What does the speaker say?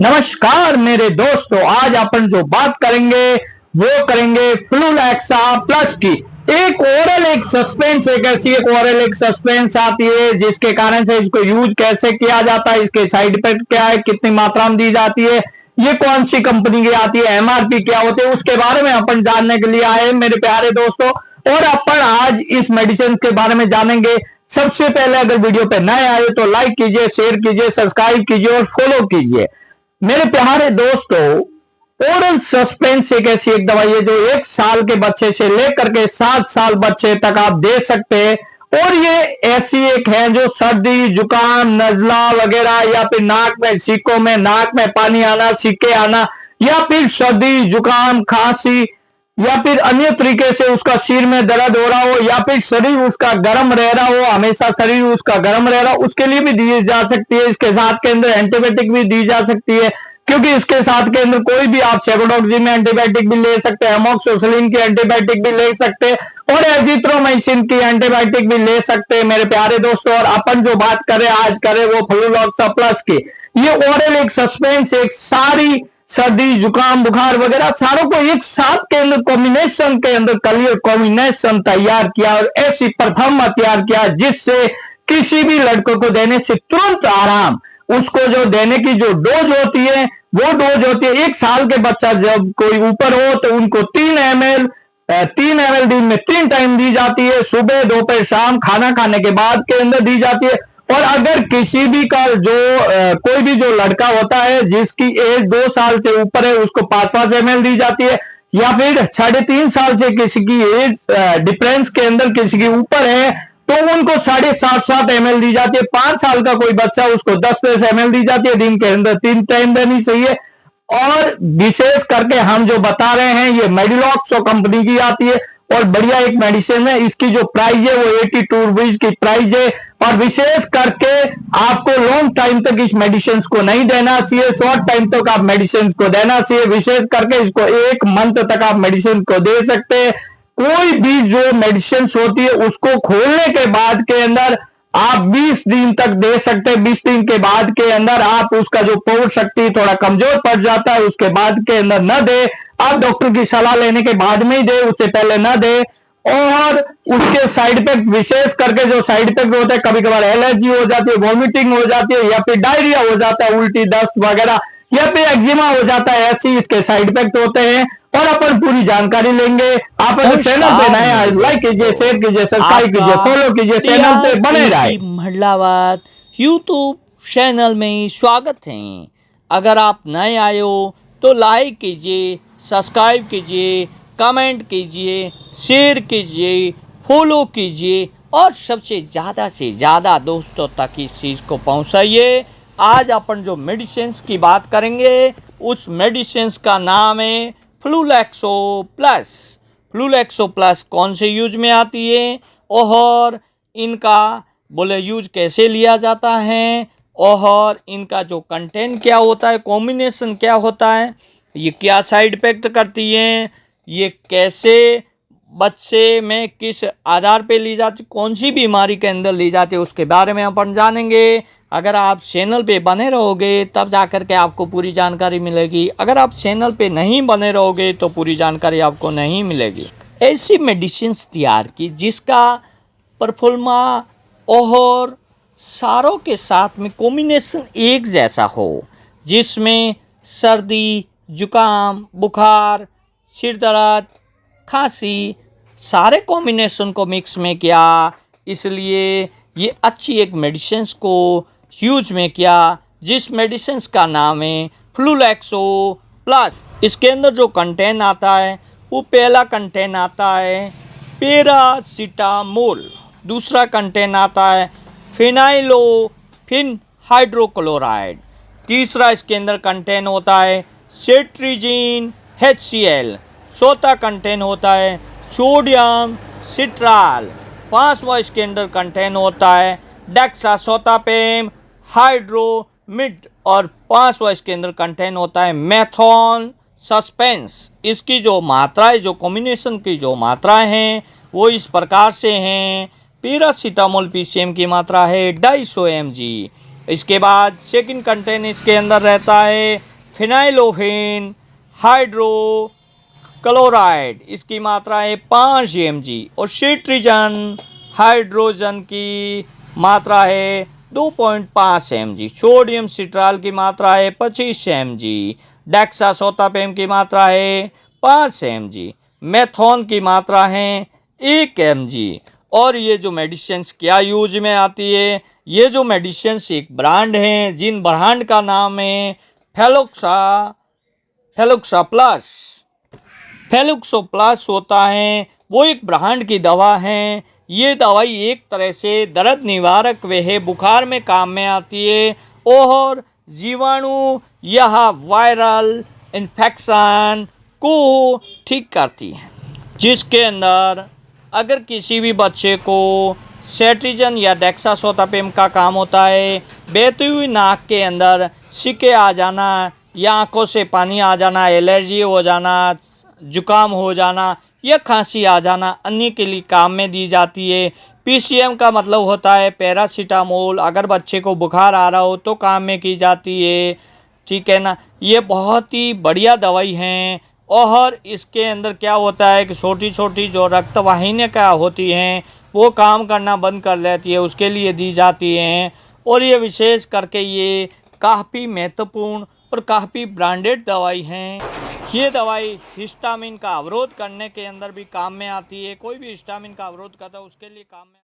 नमस्कार मेरे दोस्तों, आज अपन जो बात करेंगे वो करेंगे फ्लूलैक्सा प्लस की। एक सस्पेंस, एक ऐसी एक ओरल एक सस्पेंस आती है जिसके कारण से इसको यूज कैसे किया जाता है, इसके साइड इफेक्ट क्या है, कितनी मात्रा में दी जाती है, ये कौन सी कंपनी की आती है, एमआरपी क्या होती है, उसके बारे में अपन जानने के लिए आए मेरे प्यारे दोस्तों। और अपन आज इस मेडिसिन के बारे में जानेंगे। सबसे पहले अगर वीडियो पे नए आए तो लाइक कीजिए, शेयर कीजिए, सब्सक्राइब कीजिए और फॉलो कीजिए। मेरे प्यारे दोस्तों, ओरल सस्पेंस एक ऐसी एक दवाई है जो 1 साल के बच्चे से लेकर के 7 साल बच्चे तक आप दे सकते हैं। और ये ऐसी एक है जो सर्दी, जुकाम, नजला वगैरह या फिर नाक में छींकों में, नाक में पानी आना, छींके आना, या फिर सर्दी, जुकाम, खांसी, या फिर अन्य तरीके से उसका सिर में दर्द हो रहा हो, या फिर शरीर उसका गर्म रह रहा हो, हमेशा शरीर उसका गर्म रह रहा हो, उसके लिए भी दी जा सकती है। इसके साथ के अंदर एंटीबायोटिक भी दी जा सकती है, क्योंकि इसके साथ के अंदर कोई भी आप सेरोडोक्सिन एंटीबायोटिक भी ले सकते हैं, एमोक्सिसिलिन की एंटीबायोटिक भी ले सकते हैं और एजिथ्रोमाइसिन की एंटीबायोटिक भी ले सकते हैं मेरे प्यारे दोस्तों। और अपन जो बात करें आज करें वो फ्लूलैक्सा प्लस की। ये ओरल एक सस्पेंस, एक सारी सर्दी, जुकाम, बुखार वगैरह सारों को एक साथ के अंदर कॉम्बिनेशन के अंदर क्लियर कॉम्बिनेशन तैयार किया और ऐसी परफॉर्म तैयार किया जिससे किसी भी लड़कों को देने से तुरंत आराम। उसको जो देने की जो डोज होती है वो डोज होती है 1 साल के बच्चा जब कोई ऊपर हो तो उनको 3 ml दिन में 3 टाइम दी जाती है, सुबह, दोपहर, शाम, खाना खाने के बाद के अंदर दी जाती है। और अगर किसी भी का जो कोई भी जो लड़का होता है जिसकी एज 2 साल से ऊपर है उसको 5-5 ml दी जाती है, या फिर 3.5 साल से किसी की एज डिफरेंस के अंदर किसी की ऊपर है तो उनको 7.5-7 ml दी जाती है। 5 साल का कोई बच्चा उसको 10-10 ml दी जाती है, दिन के अंदर 3 टाइम देनी चाहिए। और विशेष करके हम जो बता रहे हैं ये मेडिलॉक्सो कंपनी की आती है और बढ़िया एक मेडिसिन है। इसकी जो प्राइस है वो 82 रुपीज की प्राइस है। और विशेष करके आपको लॉन्ग टाइम तक इस मेडिसिन को नहीं देना चाहिए, शॉर्ट टाइम तक आप मेडिसिन को देना चाहिए। विशेष करके इसको 1 मंथ तक आप मेडिसिन को दे सकते हैं। कोई भी जो मेडिसिन होती है उसको खोलने के बाद के अंदर आप 20 दिन तक दे सकते हैं। 20 दिन के बाद के अंदर आप उसका जो पौध शक्ति थोड़ा कमजोर पड़ जाता है, उसके बाद के अंदर न दे। आप डॉक्टर की सलाह लेने के बाद में ही दे, उससे पहले न दे। और उसके साइड इफेक्ट, विशेष करके जो साइड इफेक्ट होता है, कभी कभार एलर्जी हो जाती है, वॉमिटिंग हो जाती है, या फिर डायरिया हो जाता है, उल्टी, दस्त वगैरह, या फिर एक्जिमा हो जाता है, ऐसी इसके साइड इफेक्ट होते हैं। और अपन पूरी जानकारी लेंगे। आप अगर चैनल पे नए आए लाइक कीजिए, शेयर कीजिए, सब्सक्राइब कीजिए, फॉलो कीजिए, चैनल पे बने रहे। महिलावाद यूट्यूब चैनल में स्वागत है। अगर आप नए आए हो तो लाइक कीजिए, सब्सक्राइब कीजिए, कमेंट कीजिए, शेयर कीजिए, फॉलो कीजिए और सबसे ज़्यादा से ज़्यादा दोस्तों तक इस चीज़ को पहुंचाइए। आज अपन जो मेडिसिन्स की बात करेंगे उस मेडिसिन्स का नाम है फ्लूलैक्सो प्लस। फ्लूलैक्सो प्लस कौन से यूज में आती है और इनका बोले यूज कैसे लिया जाता है और इनका जो कंटेंट क्या होता है, कॉम्बिनेशन क्या होता है, ये क्या साइड इफेक्ट करती है, ये कैसे बच्चे में किस आधार पे ली जाती, कौन सी बीमारी के अंदर ली जाती है, उसके बारे में अपन जानेंगे। अगर आप चैनल पे बने रहोगे तब जाकर के आपको पूरी जानकारी मिलेगी। अगर आप चैनल पे नहीं बने रहोगे तो पूरी जानकारी आपको नहीं मिलेगी। ऐसी मेडिसिन्स तैयार की जिसका परफॉर्मा और सारों के साथ में कॉम्बिनेशन एक जैसा हो, जिसमें सर्दी, जुकाम, बुखार, सिर दर्द, खांसी सारे कॉम्बिनेशन को मिक्स में किया। इसलिए ये अच्छी एक मेडिसिन्स को यूज में किया जिस मेडिसिन्स का नाम है फ्लूलैक्सो प्लस। इसके अंदर जो कंटेंट आता है वो पहला कंटेंट आता है पैरासीटामोल, दूसरा कंटेंट आता है फिनाइलोफिन हाइड्रोक्लोराइड, तीसरा इसके अंदर कंटेंट होता है सेट्रिजिन HCl, चौथा कंटेंट होता है सोडियम सिट्राल, पांचवा इसके अंदर कंटेंट होता है डेक्सासोथापेम हाइड्रोमिड और पांचवा इसके अंदर कंटेंट होता है मेथॉन सस्पेंस। इसकी जो मात्राएं, जो कॉम्बिनेशन की जो मात्राएं हैं वो इस प्रकार से हैं। पैरासीटामोल PCM की मात्रा है 250 mg, इसके बाद सेकंड कंटेंट इसके अंदर रहता है फिनाइलोफेन हाइड्रोक्लोराइड, इसकी मात्रा है 5 mg। और सिट्रीजन हाइड्रोजन की मात्रा है 2.5 mg। सोडियम सिट्राल की मात्रा है 25 mg। डेक्सासोथापेम की मात्रा है 5 mg। मेथोन की मात्रा है 1 mg। और ये जो मेडिसिन्स क्या यूज में आती है, ये जो मेडिसिन्स एक ब्रांड हैं, जिन ब्रांड का नाम है फेलुक्सा प्लस। फेलुक्सो प्लस होता है वो एक ब्रांड की दवा है। ये दवाई एक तरह से दर्द निवारक व है, बुखार में काम में आती है और जीवाणु यह वायरल इन्फेक्शन को ठीक करती है। जिसके अंदर अगर किसी भी बच्चे को सेट्रीजन या डेक्सासोथापेम का काम होता है, बहती हुई नाक के अंदर सिके आ जाना या आंखों से पानी आ जाना, एलर्जी हो जाना, जुकाम हो जाना या खांसी आ जाना, अन्य के लिए काम में दी जाती है। पीसीएम का मतलब होता है पैरासीटामोल, अगर बच्चे को बुखार आ रहा हो तो काम में की जाती है, ठीक है ना। ये बहुत ही बढ़िया दवाई हैं। और इसके अंदर क्या होता है कि छोटी छोटी जो रक्तवाहिनियाँ क्या होती हैं वो काम करना बंद कर लेती है, उसके लिए दी जाती हैं। और ये विशेष करके ये काफ़ी महत्वपूर्ण और काफ़ी ब्रांडेड दवाई हैं। ये दवाई हिस्टामिन का अवरोध करने के अंदर भी काम में आती है। कोई भी हिस्टामिन का अवरोध करता है उसके लिए काम में